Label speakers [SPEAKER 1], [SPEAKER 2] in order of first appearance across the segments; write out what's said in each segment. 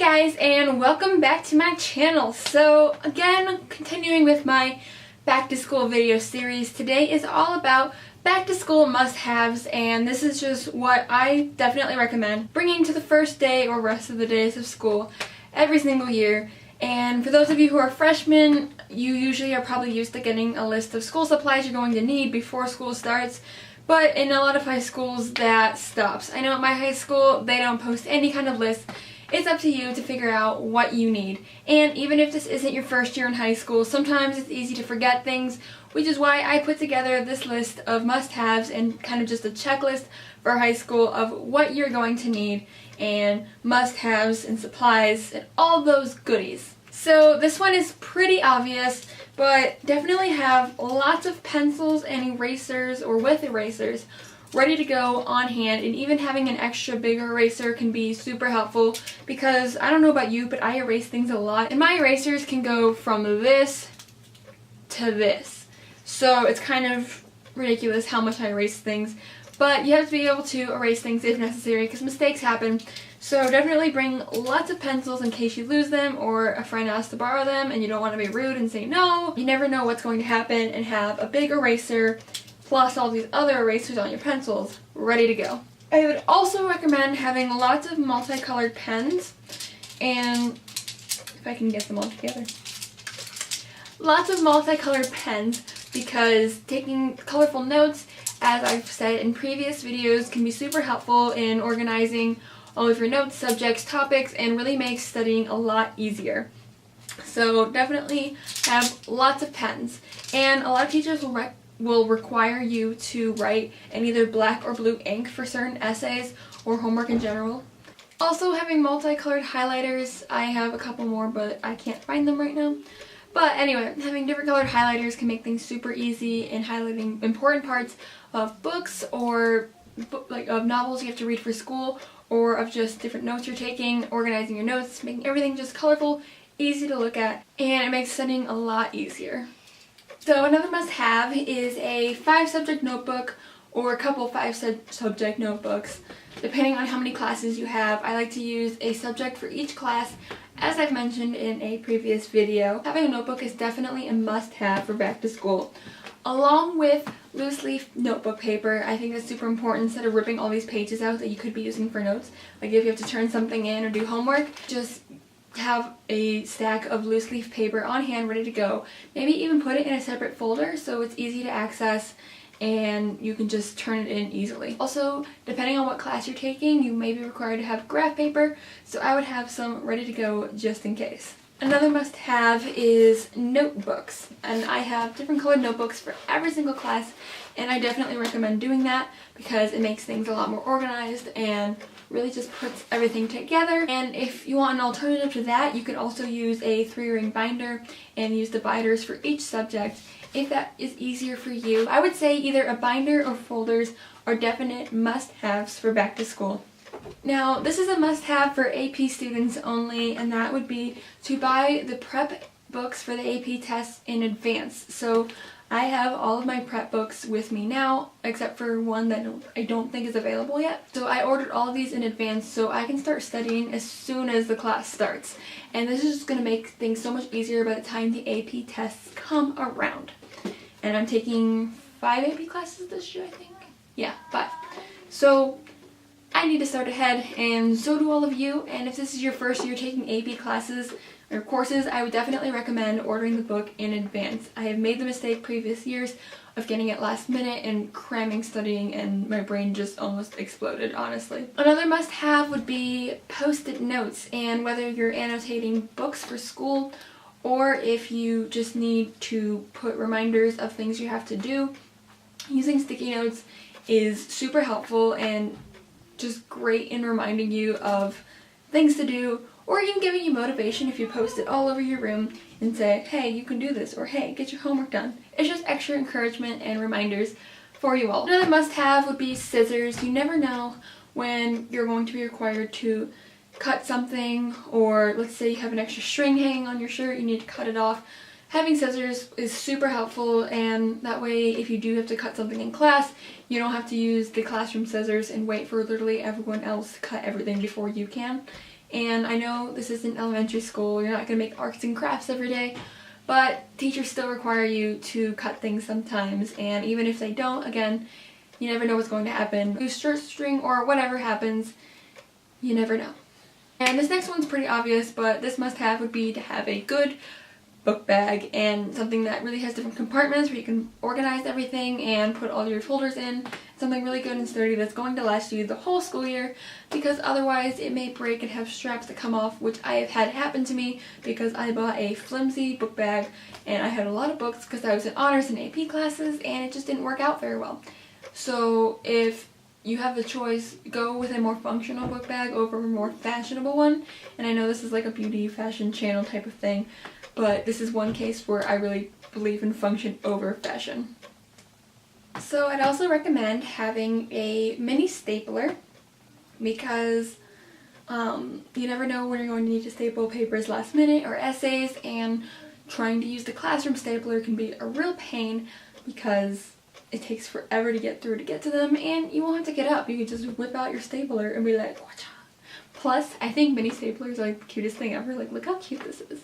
[SPEAKER 1] guys, and welcome back to my channel. So again, continuing with my back to school video series, today is all about back to school must-haves, and this is just what I definitely recommend bringing to the first day or rest of the days of school every single year. And for those of you who are freshmen, you usually are probably used to getting a list of school supplies you're going to need before school starts. But in a lot of high schools, that stops. I know at my high school, they don't post any kind of list. It's up to you to figure out what you need. And even if this isn't your first year in high school, sometimes it's easy to forget things, which is why I put together this list of must-haves and kind of just a checklist for high school of what you're going to need and must-haves and supplies and all those goodies. So this one is pretty obvious, but definitely have lots of pencils and erasers or with erasers ready to go on hand, and even having an extra bigger eraser can be super helpful because I don't know about you, but I erase things a lot, and my erasers can go from this to this. So it's kind of ridiculous how much I erase things, but you have to be able to erase things if necessary because mistakes happen. So definitely bring lots of pencils in case you lose them or a friend asks to borrow them and you don't want to be rude and say no. You never know what's going to happen, and have a big eraser plus all these other erasers on your pencils ready to go. I would also recommend having lots of multicolored pens, and if I can get them all together. Lots of multicolored pens, because taking colorful notes, as I've said in previous videos, can be super helpful in organizing all of your notes, subjects, topics, and really makes studying a lot easier. So definitely have lots of pens. And a lot of teachers will require you to write in either black or blue ink for certain essays or homework in general. Also having multicolored highlighters. I have a couple more, but I can't find them right now. But anyway, having different colored highlighters can make things super easy in highlighting important parts of books or of novels you have to read for school, or of just different notes you're taking, organizing your notes, making everything just colorful, easy to look at, and it makes studying a lot easier. So another must-have is a 5-subject notebook or a couple 5-subject notebooks, depending on how many classes you have. I like to use a subject for each class, as I've mentioned in a previous video. Having a notebook is definitely a must-have for back to school. Along with loose leaf notebook paper, I think that's super important instead of ripping all these pages out that you could be using for notes. Like if you have to turn something in or do homework, just have a stack of loose leaf paper on hand ready to go. Maybe even put it in a separate folder so it's easy to access and you can just turn it in easily. Also, depending on what class you're taking, you may be required to have graph paper, so I would have some ready to go just in case. Another must-have is notebooks, and I have different colored notebooks for every single class, and I definitely recommend doing that because it makes things a lot more organized and really just puts everything together. And if you want an alternative to that, you can also use a 3-ring binder and use dividers for each subject if that is easier for you. I would say either a binder or folders are definite must-haves for back to school. Now, this is a must-have for AP students only, and that would be to buy the prep books for the AP tests in advance. So I have all of my prep books with me now, except for one that I don't think is available yet. So I ordered all of these in advance so I can start studying as soon as the class starts. And this is just going to make things so much easier by the time the AP tests come around. And I'm taking 5 AP classes this year, I think. Yeah, 5. So I need to start ahead, and so do all of you. And if this is your first year taking AP classes or courses, I would definitely recommend ordering the book in advance. I have made the mistake previous years of getting it last minute and cramming studying, and my brain just almost exploded, honestly. Another must-have would be post-it notes, and whether you're annotating books for school or if you just need to put reminders of things you have to do, using sticky notes is super helpful and just great in reminding you of things to do, or even giving you motivation if you post it all over your room and say, hey, you can do this, or hey, get your homework done. It's just extra encouragement and reminders for you all. Another must-have would be scissors. You never know when you're going to be required to cut something, or let's say you have an extra string hanging on your shirt, you need to cut it off. Having scissors is super helpful, and that way if you do have to cut something in class, you don't have to use the classroom scissors and wait for literally everyone else to cut everything before you can. And I know this isn't elementary school, you're not going to make arts and crafts every day, but teachers still require you to cut things sometimes, and even if they don't, again, you never know what's going to happen. Lose shirt string or whatever happens, you never know. And this next one's pretty obvious, but this must-have would be to have a good book bag and something that really has different compartments where you can organize everything and put all your folders in. Something really good and sturdy that's going to last you the whole school year, because otherwise it may break and have straps that come off, which I have had happen to me because I bought a flimsy book bag and I had a lot of books because I was in honors and AP classes and it just didn't work out very well. So if you have the choice, go with a more functional book bag over a more fashionable one. And I know this is like a beauty fashion channel type of thing, but this is one case where I really believe in function over fashion. So I'd also recommend having a mini stapler, because you never know when you're going to need to staple papers last minute or essays, and trying to use the classroom stapler can be a real pain because it takes forever to get through to get to them, and you won't have to get up. You can just whip out your stapler and be like, watcha. Plus, I think mini staplers are like the cutest thing ever. Like, look how cute this is.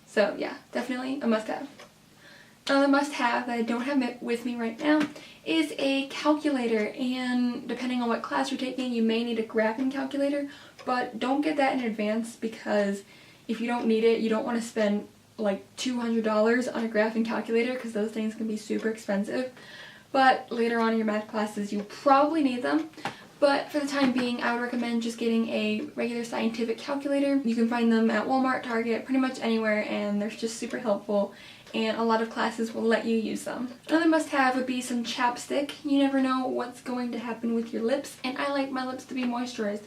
[SPEAKER 1] So yeah, definitely a must-have. Another must-have that I don't have with me right now is a calculator, and depending on what class you're taking, you may need a graphing calculator, but don't get that in advance, because if you don't need it, you don't want to spend like $200 on a graphing calculator, because those things can be super expensive. But later on in your math classes, you probably need them. But for the time being, I would recommend just getting a regular scientific calculator. You can find them at Walmart, Target, pretty much anywhere, and they're just super helpful, and a lot of classes will let you use them. Another must-have would be some chapstick. You never know what's going to happen with your lips, and I like my lips to be moisturized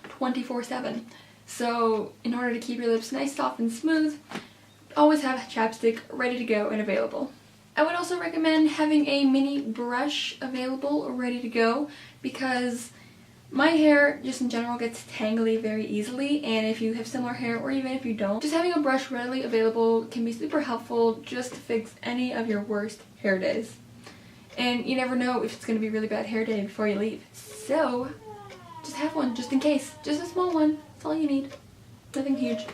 [SPEAKER 1] 24/7. So in order to keep your lips nice, soft, and smooth, always have chapstick ready to go and available. I would also recommend having a mini brush available ready to go, because my hair, just in general, gets tangly very easily, and if you have similar hair, or even if you don't, just having a brush readily available can be super helpful just to fix any of your worst hair days. And you never know if it's going to be a really bad hair day before you leave. So, just have one, just in case. Just a small one. That's all you need. Nothing huge.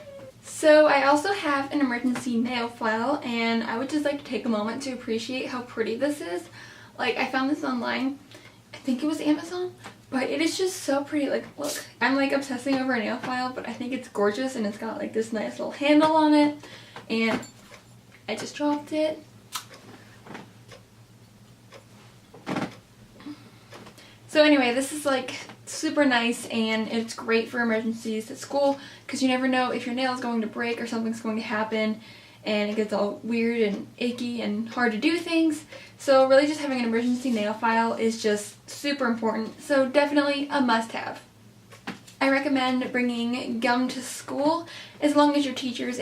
[SPEAKER 1] So I also have an emergency nail file, and I would just like to take a moment to appreciate how pretty this is. Like, I found this online. I think it was Amazon. But it is just so pretty. Like, look. I'm like obsessing over a nail file, but I think it's gorgeous, and it's got like this nice little handle on it. And I just dropped it. So anyway, this is like super nice, and it's great for emergencies at school, because you never know if your nail is going to break or something's going to happen and it gets all weird and achy and hard to do things. So really just having an emergency nail file is just super important, so definitely a must-have. I recommend bringing gum to school as long as your teachers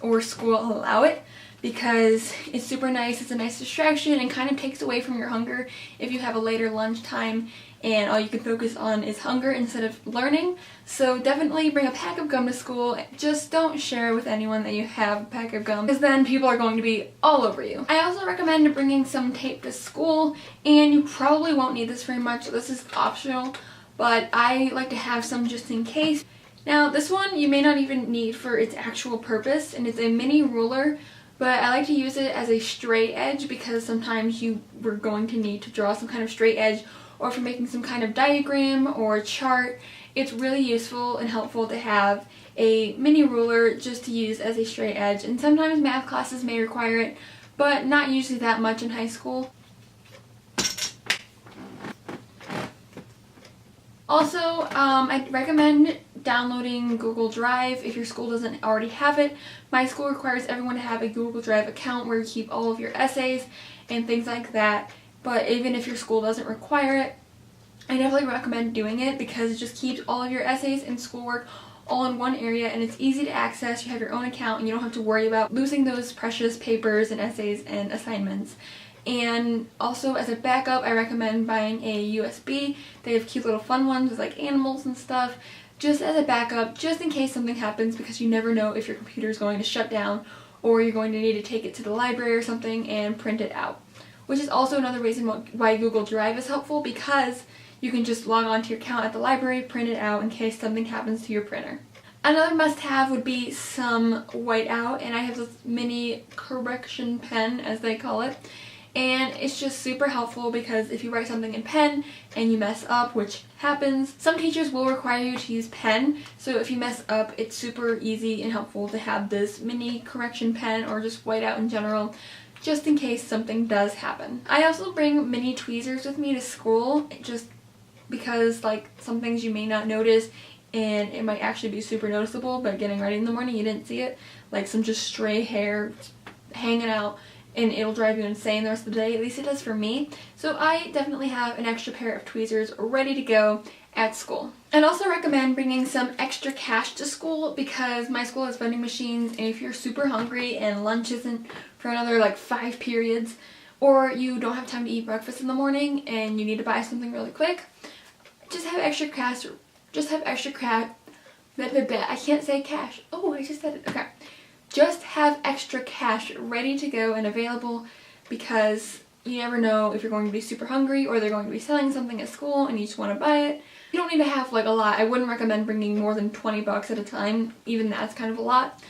[SPEAKER 1] or school allow it, because it's super nice. It's a nice distraction and kind of takes away from your hunger if you have a later lunchtime and all you can focus on is hunger instead of learning. So definitely bring a pack of gum to school. Just don't share with anyone that you have a pack of gum, because then people are going to be all over you. I also recommend bringing some tape to school, and you probably won't need this very much. This is optional, but I like to have some just in case. Now this one you may not even need for its actual purpose, and it's a mini ruler, but I like to use it as a straight edge because sometimes you were going to need to draw some kind of straight edge, or for making some kind of diagram or chart. It's really useful and helpful to have a mini ruler just to use as a straight edge, and sometimes math classes may require it, but not usually that much in high school. Also, I'd recommend downloading Google Drive if your school doesn't already have it. My school requires everyone to have a Google Drive account where you keep all of your essays and things like that. But even if your school doesn't require it, I definitely recommend doing it, because it just keeps all of your essays and schoolwork all in one area, and it's easy to access. You have your own account and you don't have to worry about losing those precious papers and essays and assignments. And also, as a backup, I recommend buying a USB. They have cute little fun ones with like animals and stuff, just as a backup, just in case something happens, because you never know if your computer is going to shut down or you're going to need to take it to the library or something and print it out. Which is also another reason why Google Drive is helpful, because you can just log on to your account at the library, print it out in case something happens to your printer. Another must-have would be some whiteout, and I have this mini correction pen, as they call it, and it's just super helpful because if you write something in pen and you mess up, which happens, some teachers will require you to use pen, so if you mess up, it's super easy and helpful to have this mini correction pen or just whiteout in general, just in case something does happen. I also bring mini tweezers with me to school, just because like some things you may not notice and it might actually be super noticeable, but getting ready in the morning you didn't see it, like some just stray hair hanging out, and it'll drive you insane the rest of the day. At least it does for me. So I definitely have an extra pair of tweezers ready to go at school. I'd also recommend bringing some extra cash to school because my school has vending machines, and if you're super hungry and lunch isn't for another like 5 periods, or you don't have time to eat breakfast in the morning and you need to buy something really quick, just have extra cash. I can't say cash. Oh, I just said it. Okay. Just have extra cash ready to go and available because you never know if you're going to be super hungry or they're going to be selling something at school and you just want to buy it. You don't need to have like a lot. I wouldn't recommend bringing more than 20 bucks at a time. Even that's kind of a lot,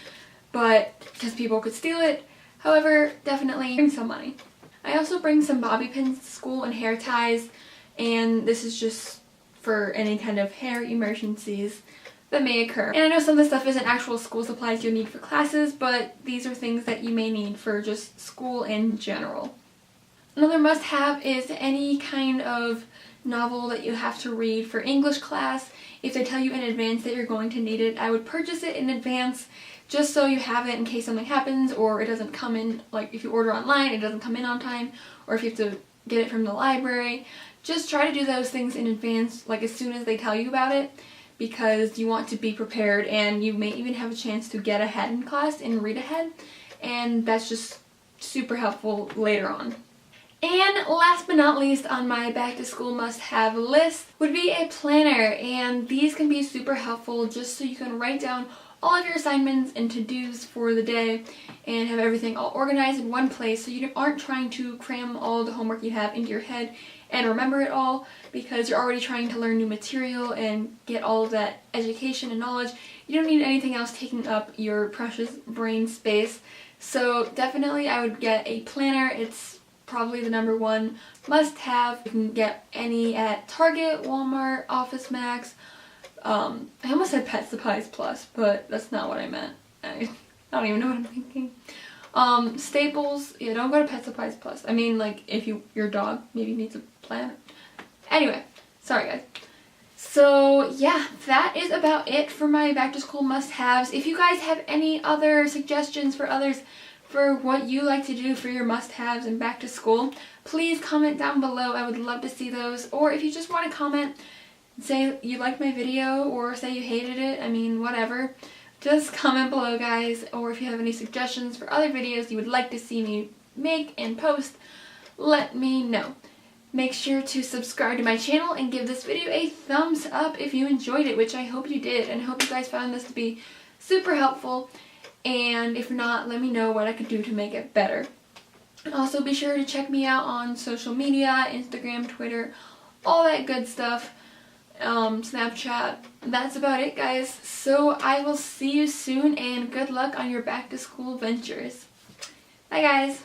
[SPEAKER 1] but because people could steal it. However, definitely bring some money. I also bring some bobby pins to school and hair ties, and this is just for any kind of hair emergencies that may occur. And I know some of the stuff isn't actual school supplies you'll need for classes, but these are things that you may need for just school in general. Another must-have is any kind of novel that you have to read for English class. If they tell you in advance that you're going to need it, I would purchase it in advance just so you have it in case something happens or it doesn't come in, like if you order online it doesn't come in on time, or if you have to get it from the library. Just try to do those things in advance, like as soon as they tell you about it, because you want to be prepared, and you may even have a chance to get ahead in class and read ahead, and that's just super helpful later on. And last but not least on my back to school must-have list would be a planner, and these can be super helpful just so you can write down all of your assignments and to-dos for the day and have everything all organized in one place so you aren't trying to cram all the homework you have into your head and remember it all because you're already trying to learn new material and get all of that education and knowledge. You don't need anything else taking up your precious brain space. So definitely I would get a planner. It's probably the #1 must-have. You can get any at Target, Walmart, Office Max. I almost said Pet Supplies Plus, but that's not what I meant. I don't even know what I'm thinking. Staples, yeah, don't go to Pet Supplies Plus. I mean, like, if your dog maybe needs a planner. Anyway, sorry guys. So yeah, that is about it for my back to school must-haves. If you guys have any other suggestions for others for what you like to do for your must-haves and back to school, please comment down below. I would love to see those. Or if you just want to comment, say you liked my video or say you hated it, I mean, whatever. Just comment below, guys. Or if you have any suggestions for other videos you would like to see me make and post, let me know. Make sure to subscribe to my channel and give this video a thumbs up if you enjoyed it, which I hope you did, and I hope you guys found this to be super helpful. And if not, let me know what I could do to make it better. And also be sure to check me out on social media, Instagram, Twitter, all that good stuff. Snapchat. That's about it, guys. So I will see you soon, and good luck on your back to school ventures. Bye, guys.